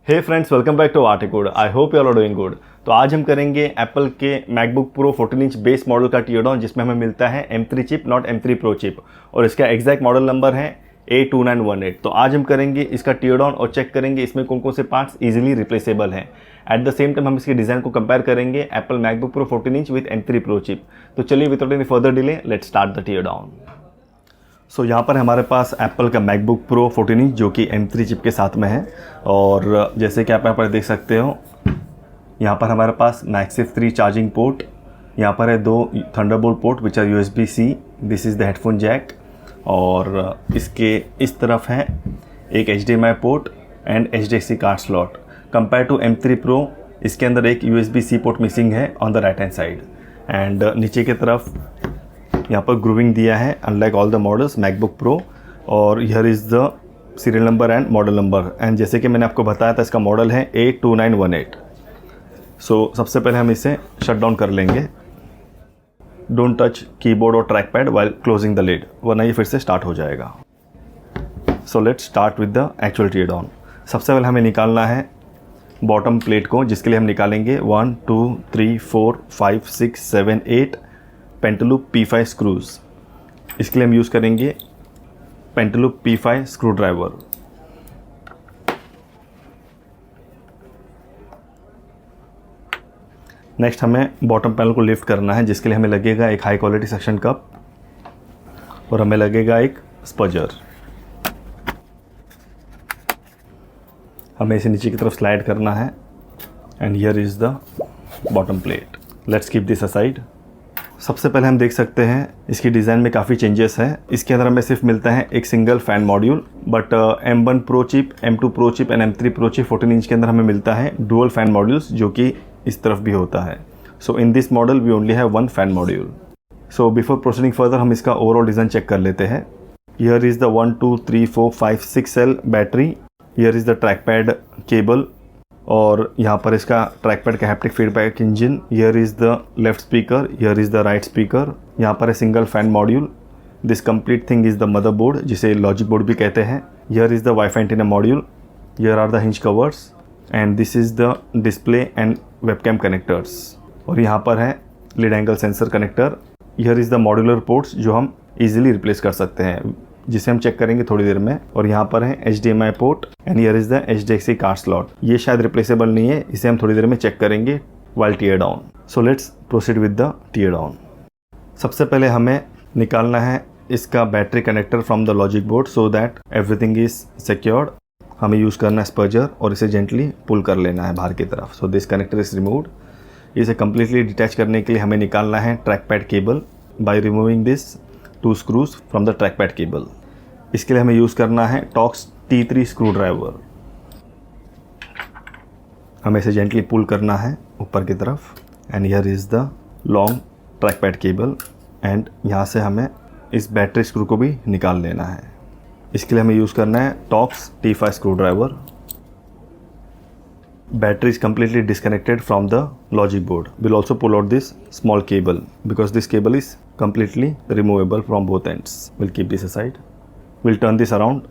Hey friends, welcome back to Articode. I hope you are doing good. तो आज हम करेंगे एप्पल के MacBook Pro 14 inch base model का टीयर डाउन, जिसमें हमें मिलता है M3 chip, not M3 Pro chip, और इसका एग्जैक्ट मॉडल नंबर है A2918। तो आज हम करेंगे इसका टीयर डाउन और चेक करेंगे इसमें कौन कौन से पार्ट्स इजीली रिप्लेसेबल हैं। एट द सेम टाइम हम इसके डिज़ाइन को कंपेयर करेंगे Apple MacBook Pro 14 inch with M3 Pro chip. तो चलिए without any further delay let's start the tear down. So यहाँ पर हमारे पास एप्पल का मैकबुक प्रो 14 इंच जो कि M3 चिप के साथ में है, और जैसे कि आप यहाँ पर देख सकते हो, यहाँ पर हमारे पास मैक्सिफ 3 चार्जिंग पोर्ट, यहाँ पर है 2 Thunderbolt port which are USB-C, this is the headphone jack, और इसके इस तरफ है एक HDMI port and HDXC card slot. Compare to M3 Pro इसके अंदर एक USB-C पोर्ट मिसिंग है on the right hand side, and नीचे की तरफ यहाँ पर ग्रूविंग दिया है unlike all the models MacBook Pro, और here is the serial number and model number. And जैसे कि मैंने आपको बताया था, इसका मॉडल है A2918। सो सबसे पहले हम इसे शट डाउन कर लेंगे। डोंट टच कीबोर्ड और track pad while closing the lid, वरना ये फिर से स्टार्ट हो जाएगा। So let's start with the actual tear down. सबसे पहले हमें निकालना है बॉटम प्लेट को, जिसके लिए हम निकालेंगे 1 2 3 4 5 6 7 8 पेंटालूप P5 स्क्रूज। इसके लिए हम यूज़ करेंगे पेंटालूप P5 स्क्रू ड्राइवर। नेक्स्ट हमें बॉटम पैनल को लिफ्ट करना है, जिसके लिए हमें लगेगा एक हाई क्वालिटी सक्शन कप और हमें लगेगा एक स्पजर। हमें इसे नीचे की तरफ स्लाइड करना है, and here is the bottom plate. Let's keep this aside. सबसे पहले हम देख सकते हैं इसकी डिज़ाइन में काफ़ी चेंजेस हैं। इसके अंदर हमें सिर्फ मिलता है एक single fan module, but M1 pro chip, M2 pro chip and M3 Pro chip 14 inch के अंदर हमें मिलता है डुअल फ़ैन मॉड्यूल्स, जो कि इस तरफ भी होता है। So in this model we only have 1 fan module. So before proceeding further हम इसका ओवरऑल डिज़ाइन चेक कर लेते हैं। Here is the 1 2 3 4 5 6 cell battery. Here is the track pad cable, और यहाँ पर इसका ट्रैक पैड का haptic feedback engine. Here is the left speaker, here is the right speaker. यहाँ पर है single fan module. This complete thing is the motherboard, जिसे logic board भी कहते हैं। Here is the wifi antenna module. Here are the hinge covers, and this is the display and webcam connectors. और यहाँ पर है lid angle sensor connector. Here is the modular ports जो हम इजीली रिप्लेस कर सकते हैं, जिसे हम चेक करेंगे थोड़ी देर में। और यहाँ पर है HDMI port, and here is the HDXC card slot. ये शायद रिप्लेसेबल नहीं है, इसे हम थोड़ी देर में चेक करेंगे while tear down. So let's proceed with the tear down. सबसे पहले हमें निकालना है इसका battery connector from the logic board, so that everything is secured. हमें यूज़ करना है स्पर्जर और इसे जेंटली पुल कर लेना है बाहर की तरफ। So this connector is removed. इसे कम्प्लीटली डिटैच करने के लिए हमें निकालना है track pad cable by removing this 2 screws from the track pad cable. इसके लिए हमें यूज़ करना है टॉक्स T3 स्क्रू ड्राइवर। हमें इसे जेंटली पुल करना है ऊपर की तरफ, and here is the long track pad cable, and यहाँ से हमें इस बैटरी स्क्रू को भी निकाल लेना है। इसके लिए हमें यूज़ करना है talks T5 screw driver. Battery is completely disconnected from the logic board. We'll also pull out this small cable because this cable is completely removable from both ends. We'll keep this aside. We'll turn this around.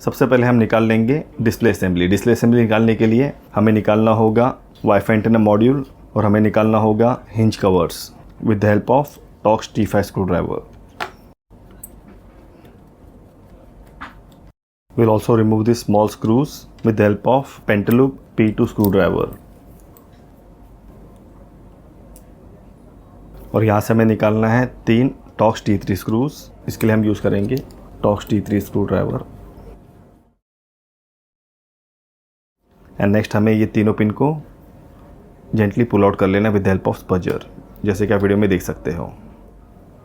सबसे पहले हम निकाल लेंगे display assembly. Display assembly निकालने के लिए हमें निकालना होगा वाईफाई एंटीना मॉड्यूल, और हमें निकालना होगा hinge covers with the help of talks T5 screw driver. We'll also remove these small screws with the help of Pentaloop P2 screwdriver. और यहाँ से हमें निकालना है 3 टॉक्स T3 स्क्रूज। इसके लिए हम यूज़ करेंगे talks T3 screw driver. And next हमें ये तीनों पिन को जेंटली पुल आउट कर लेना विद द हेल्प ऑफ स्पजर, जैसे कि आप वीडियो में देख सकते हो।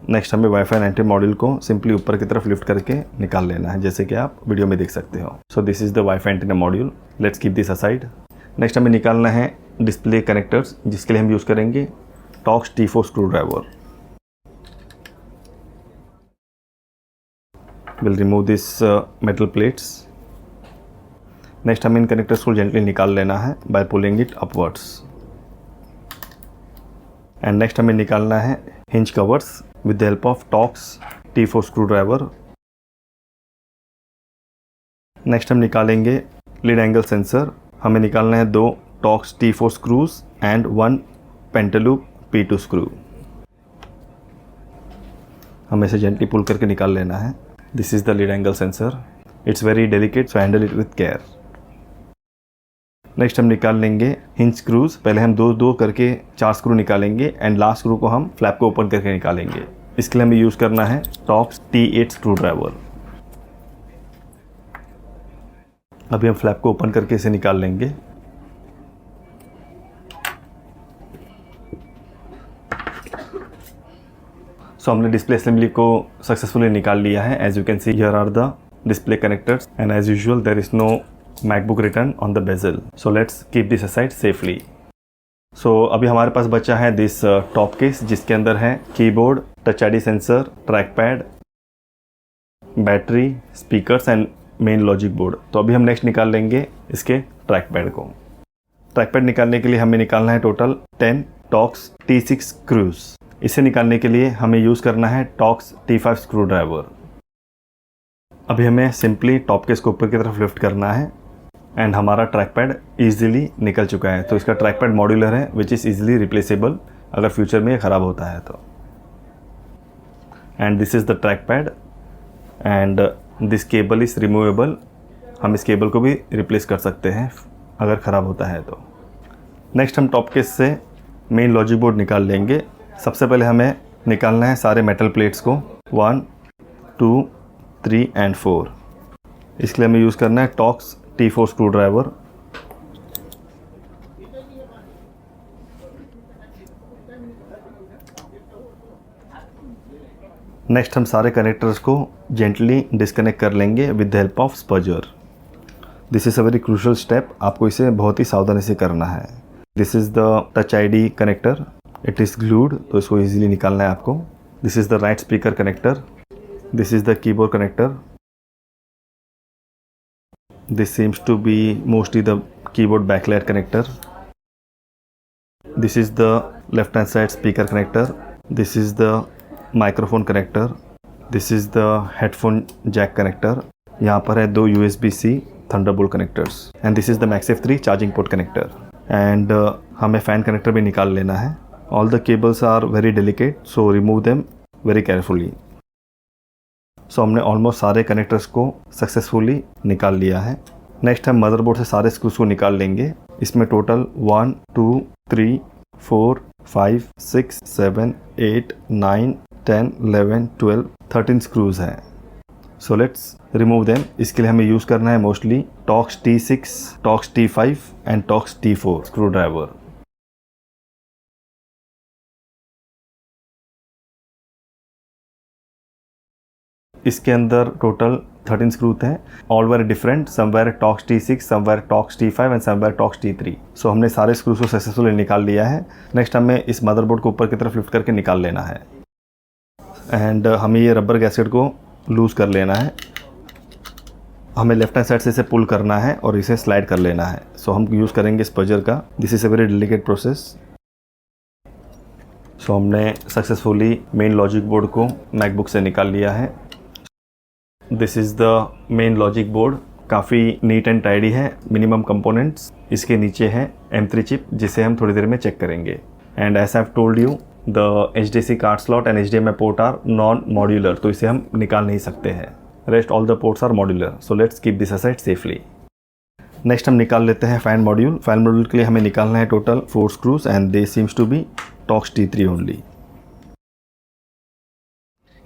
नेक्स्ट हमें वाईफाई एंटी मॉड्यूल को सिंपली ऊपर की तरफ लिफ्ट करके निकाल लेना है, जैसे कि आप वीडियो में देख सकते हो। सो this is the wifi antenna module. Let's keep this aside. Next हमें निकालना है डिस्प्ले कनेक्टर्स, जिसके लिए हम यूज़ करेंगे Torx T4 screwdriver. Will remove this metal plates. Next हमें इन कनेक्टर्स को जेंटली निकाल लेना है by pulling it upwards. And next हमें निकालना है hinge covers with the help of Torx T4 screwdriver। Next हम निकालेंगे लीड एंगल सेंसर, हमें निकालना है 2 Torx T4 screws and 1 pentalobe P2 screw. हमें इसे जेंटली पुल करके निकाल लेना है। This is the lead angle sensor, it's very delicate so handle it with care. Next हम निकाल लेंगे हिंज स्क्रूज। पहले हम 2 करके 4 स्क्रू निकालेंगे एंड लास्ट स्क्रू को हम फ्लैप को ओपन करके निकालेंगे। इसके लिए हमें यूज़ करना है टॉक्स T8 स्क्रू ड्राइवर। अभी हम फ्लैप को ओपन करके इसे निकाल लेंगे। सो हमने डिस्प्ले असेंबली को सक्सेसफुली निकाल लिया है। As you can see here are the display connectors and as usual there is no MacBook written on the bezel. So let's keep this aside safely. So अभी हमारे पास बचा है दिस टॉप केस जिसके अंदर है keyboard, touch ID sensor, track pad, battery, speakers and main logic board. तो अभी हम नेक्स्ट निकाल लेंगे इसके ट्रैक पैड को। ट्रैक पैड निकालने के लिए हमें निकालना है टोटल 10 टॉक्स T6 स्क्रूज। इसे निकालने के लिए हमें यूज़ करना है टॉक्स T5 स्क्रू ड्राइवर। अभी हमें सिंपली टॉप केस को ऊपर की तरफ लिफ्ट करना है एंड हमारा ट्रैक पैड ईजिली निकल चुका है। तो इसका ट्रैक पैड मॉड्यूलर है विच इज़ ईजिली रिप्लेसेबल अगर फ्यूचर में ये ख़राब होता है तो। And this is the track pad and this cable is removable. हम इस केबल को भी रिप्लेस कर सकते हैं अगर ख़राब होता है तो। नेक्स्ट हम टॉप केस से मेन लॉजिक बोर्ड निकाल लेंगे। सबसे पहले हमें निकालना है सारे मेटल प्लेट्स को 1, 2, 3 एंड 4। इसके लिए हमें यूज़ करना है talks T4 screw driver. Next हम सारे कनेक्टर्स को जेंटली डिस्कनेक्ट कर लेंगे with the help of spudger. This is a very crucial step, आपको इसे बहुत ही सावधानी से करना है। This is the touch ID connector, it is glued तो इसको इजीली निकालना है आपको। This is the right speaker connector, this is the keyboard connector, this seems to be mostly the keyboard backlight connector, this is the left hand side speaker connector, this is the microphone connector, this is the headphone jack connector. यहाँ पर है 2 USB-C Thunderbolt connectors and this is the MagSafe 3 charging port connector. And हमें fan connector भी निकाल लेना है। All the cables are very delicate so remove them very carefully. So हमने almost सारे कनेक्टर्स को सक्सेसफुली निकाल लिया है। नेक्स्ट हम मदरबोर्ड से सारे स्क्रूज को निकाल लेंगे। इसमें टोटल 1, 2, 3, 4, 5, 6, 7, 8, 9, 10, 11, 12, 13 स्क्रूज हैं। So let's remove them. इसके लिए हमें यूज़ करना है mostly talks T6, talks T5 and talks T4 screw driver. इसके अंदर टोटल 13 स्क्रू थे, all where different, somewhere talks T6, somewhere talks T5 and somewhere talks T3। सो हमने सारे स्क्रूज को सक्सेसफुली निकाल लिया है। नेक्स्ट हमें इस मदरबोर्ड को ऊपर की तरफ लिफ्ट करके निकाल लेना है एंड हमें ये रबर गैस्केट को लूज़ कर लेना है। हमें लेफ्ट हैंड साइड से इसे पुल करना है और इसे स्लाइड कर लेना है। सो हम यूज़ करेंगे स्पजर का। This is a very delicate process. So हमने सक्सेसफुली मेन लॉजिक बोर्ड को मैकबुक से निकाल लिया है। This is the main logic board, काफ़ी नीट एंड टाइडी है, मिनिमम कंपोनेंट्स। इसके नीचे है M3 चिप जिसे हम थोड़ी देर में चेक करेंगे। And as I have told you the HDC card slot and HDMI port are non modular, तो इसे हम निकाल नहीं सकते हैं। Rest all the ports are modular. So let's keep this aside safely. Next हम निकाल लेते हैं फ़ैन मॉड्यूल। फ़ैन मॉड्यूल के लिए हमें निकालना है total 4 screws and they seems to be Torx T3 only.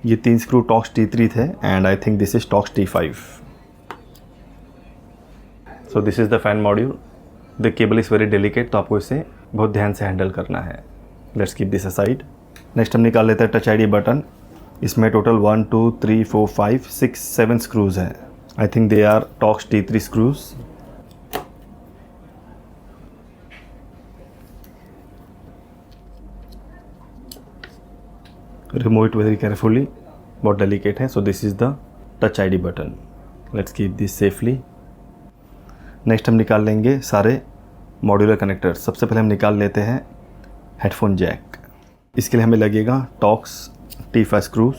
ये 3 स्क्रू टॉक्स T3 थे and I think this is Torx T5। So this is the fan module. The cable is very delicate तो आपको इसे बहुत ध्यान से handle करना है। Let's keep this aside. Next हम निकाल लेते हैं टच आईडी बटन। इसमें टोटल 1, 2, 3, 4, 5, 6, 7 स्क्रूज हैं। I think they are Torx T3 screws. Remove it very carefully, बहुत डेलिकेट है। So this is the touch ID button. Let's keep this safely. Next हम निकाल लेंगे सारे मॉड्यूलर कनेक्टर। सबसे पहले हम निकाल लेते हैं हेडफोन जैक। इसके लिए हमें लगेगा Torx T5 screws.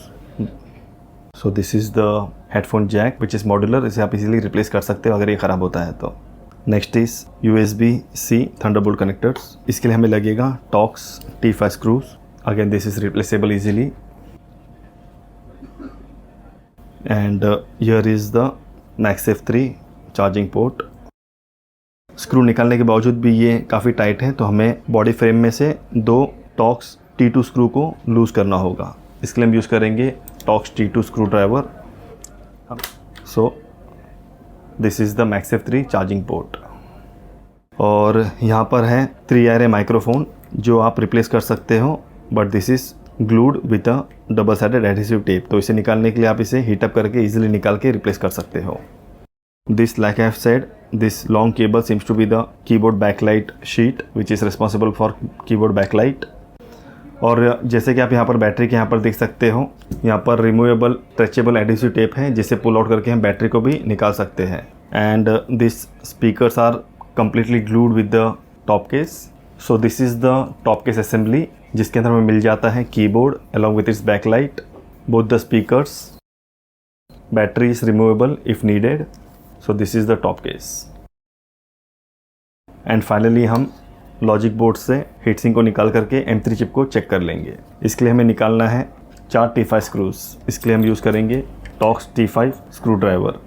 So this is the headphone jack which is modular, इसे आप इजीली रिप्लेस कर सकते हो अगर ये ख़राब होता है तो। Next is USB-C Thunderbolt connectors. इसके लिए हमें लगेगा Torx T5 screws. Again this is replaceable easily. And here is the MagSafe 3 charging port. Screw निकालने के बावजूद भी ये काफ़ी टाइट है, तो हमें बॉडी फ्रेम में से 2 टॉक्स T2 स्क्रू को लूज़ करना होगा। इसके लिए हम यूज़ करेंगे talks T2 screw driver. So this is the MagSafe 3 charging port. और यहाँ पर है 3 array माइक्रोफोन जो आप रिप्लेस कर सकते हो, but this is glued with a double sided adhesive tape. तो इसे निकालने के लिए आप इसे हीटअप करके इजीली निकाल के रिप्लेस कर सकते हो। This, like I have said, this long cable seems to be the keyboard backlight sheet which is responsible for keyboard backlight। और जैसे कि आप यहाँ पर बैटरी के यहाँ पर देख सकते हो, यहाँ पर रिमूवेबल स्ट्रेचेबल एडहेसिव टेप है जिससे पुल आउट करके हम बैटरी को भी निकाल सकते हैं। And this speakers are completely glued with the top case। So this is the top case assembly जिसके अंदर हमें मिल जाता है keyboard along with its backlight, both the speakers, battery is removable if needed। So this is the top case। and finally हम logic board से heat sink को निकाल करके M3 चिप को चेक कर लेंगे। इसके लिए हमें निकालना है 4 T5 स्क्रूज। इसके लिए हम यूज़ करेंगे talks T5 screw driver.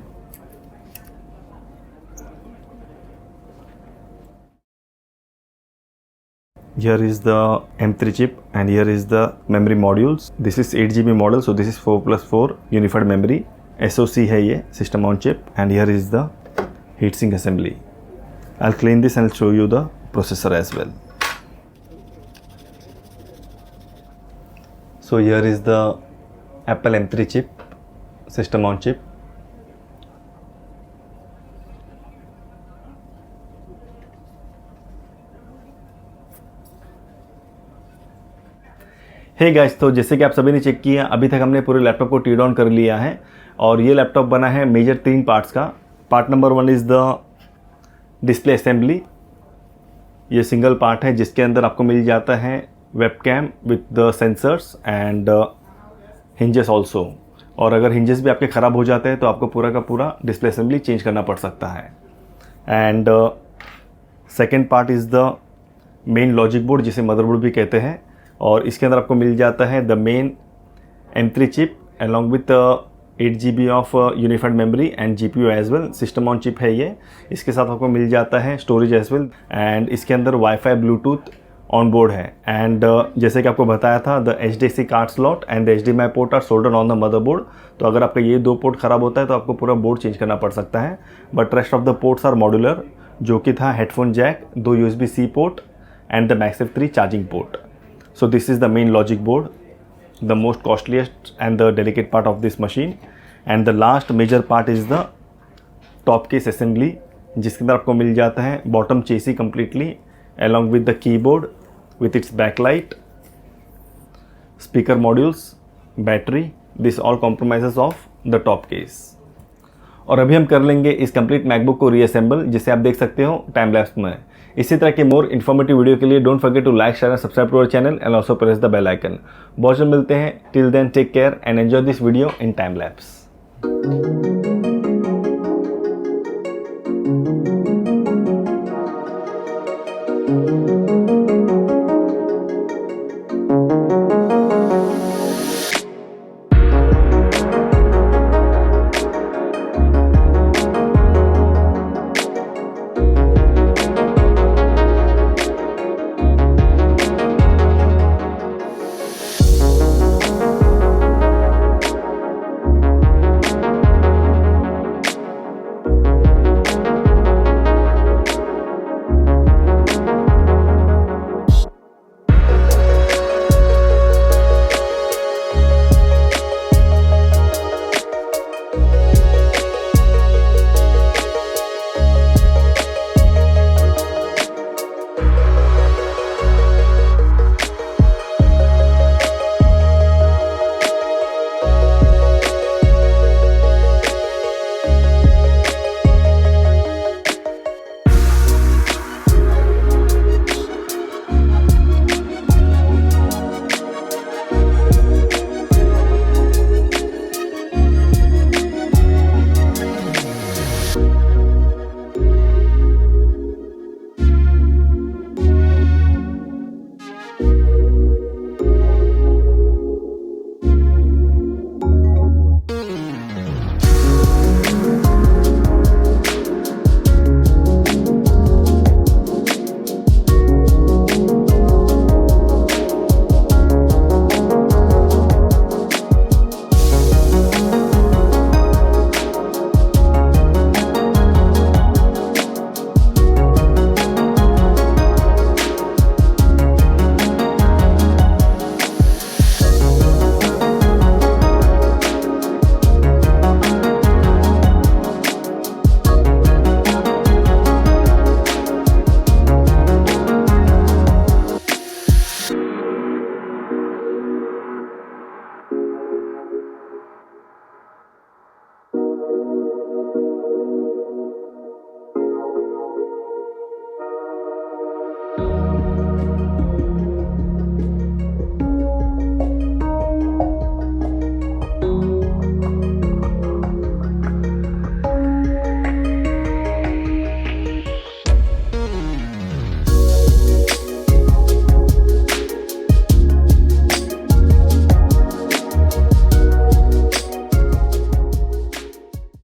Here is the M3 chip and here is the memory modules। This is 8GB model, so this is 4+4 unified memory। SoC है ये, system on chip। and here is the heatsink assembly। I'll clean this and show you the processor as well। So here is the Apple M3 chip, system on chip। Hey guys, तो जैसे कि आप सभी ने check किया, अभी तक हमने पूरे लैपटॉप को टी डाउन कर लिया है और ये लैपटॉप बना है मेजर 3 पार्ट्स का। Part number 1 is the display assembly. ये सिंगल पार्ट है जिसके अंदर आपको मिल जाता है webcam with the sensors and hinges also. और अगर हिंजेस भी आपके ख़राब हो जाते हैं तो आपको पूरा का पूरा डिस्प्ले असेंबली चेंज करना पड़ सकता है। And second part is the main logic board जिसे मदरबोर्ड भी कहते हैं। और इसके अंदर आपको मिल जाता है the main M3 chip along with 8GB of unified memory and GPU as well. System on chip है ये। इसके साथ आपको मिल जाता है स्टोरेज एज वेल। एंड इसके अंदर वाईफाई ब्लूटूथ ऑन बोर्ड है। एंड जैसे कि आपको बताया था, the HDC card slot and the HDMI port are soldered on the motherboard. तो अगर आपका ये 2 पोर्ट ख़राब होता है तो आपको पूरा बोर्ड चेंज करना पड़ सकता है। But rest of the ports are modular, जो कि था headphone jack, 2 USB-C port and the MagSafe 3 charging port. So this is the main logic board, the most costliest and the delicate part of this machine। and the last major part is the top case assembly जिसके अंदर आपको मिल जाता है bottom chassis completely along with the keyboard with its backlight, speaker modules, battery। this all compromises of the top case। और अभी हम कर लेंगे इस कंप्लीट मैकबुक को रीअसेंबल, जिसे आप देख सकते हो टाइम लैप्स में। इसी तरह के मोर इन्फॉर्मेटिव वीडियो के लिए don't forget to like, share and subscribe to our channel and also press the bell icon. बहुत जल्द मिलते हैं। Till then take care and enjoy this video in time lapse.